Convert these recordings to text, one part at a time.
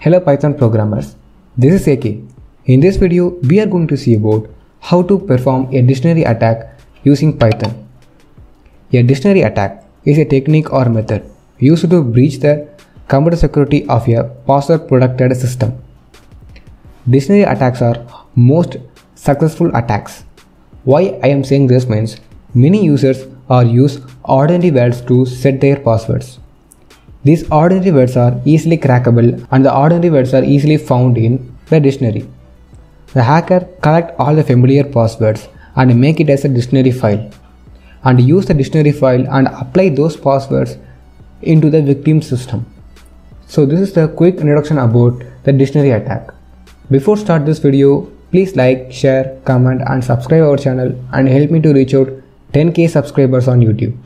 Hello Python programmers, this is AK. In this video, we are going to see about how to perform a dictionary attack using Python. A dictionary attack is a technique or method used to breach the computer security of a password-protected system. Dictionary attacks are most successful attacks. Why I am saying this means many users use ordinary words to set their passwords. These ordinary words are easily crackable and the ordinary words are easily found in the dictionary. The hacker collects all the familiar passwords and make it as a dictionary file and use the dictionary file and apply those passwords into the victim system. So this is the quick introduction about the dictionary attack. Before start this video, please like, share, comment and subscribe our channel and help me to reach out 10k subscribers on YouTube.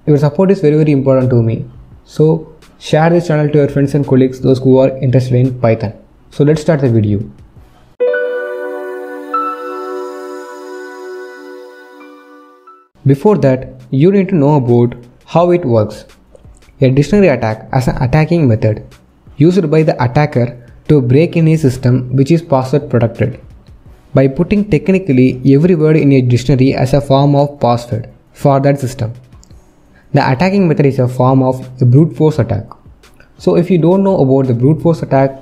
Your support is very important to me. So share this channel to your friends and colleagues, those who are interested in Python. So let's start the video. Before that, you need to know about how it works. A dictionary attack is an attacking method used by the attacker to break in a system which is password protected by putting technically every word in a dictionary as a form of password for that system. The attacking method is a form of a brute force attack. So if you don't know about the brute force attack,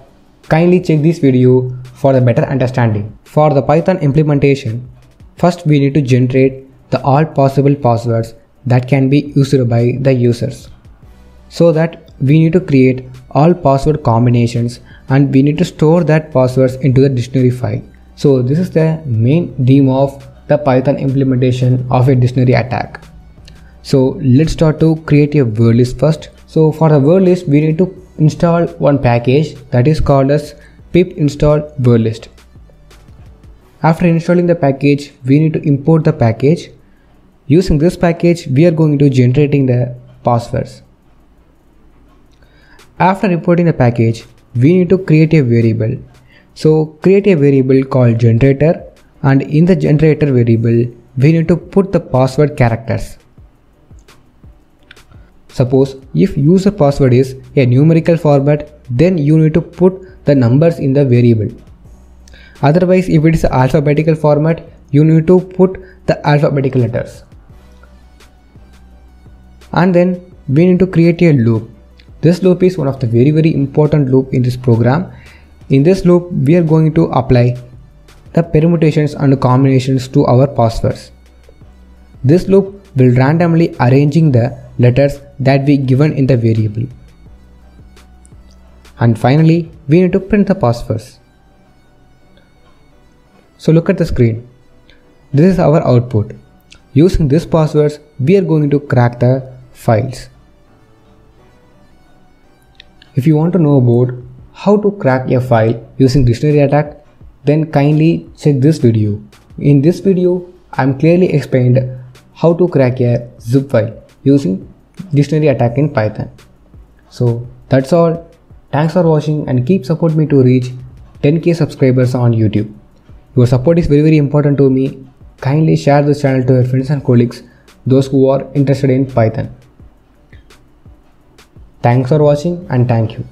kindly check this video for the better understanding. For the Python implementation, first we need to generate the all possible passwords that can be used by the users. So that we need to create all password combinations and we need to store that passwords into the dictionary file. So this is the main demo of the Python implementation of a dictionary attack. So let's start to create a word list first. So for the word list, we need to install one package that is called as pip install word list. After installing the package, we need to import the package. Using this package, we are going to generating the passwords. After importing the package, we need to create a variable. So create a variable called generator, and in the generator variable, we need to put the password characters. Suppose if user password is a numerical format, then you need to put the numbers in the variable. Otherwise, if it is an alphabetical format, you need to put the alphabetical letters. And then we need to create a loop. This loop is one of the very important loop in this program. In this loop, we are going to apply the permutations and combinations to our passwords. This loop will randomly arranging the letters that we given in the variable. And finally, we need to print the passwords. So look at the screen. This is our output. Using these passwords, we are going to crack the files. If you want to know about how to crack a file using dictionary attack, then kindly check this video. In this video, I am clearly explained how to crack a zip file using dictionary attack in Python. So that's all. Thanks for watching and keep support me to reach 10k subscribers on YouTube. Your support is very important to me. Kindly share this channel to your friends and colleagues, those who are interested in Python. Thanks for watching and thank you.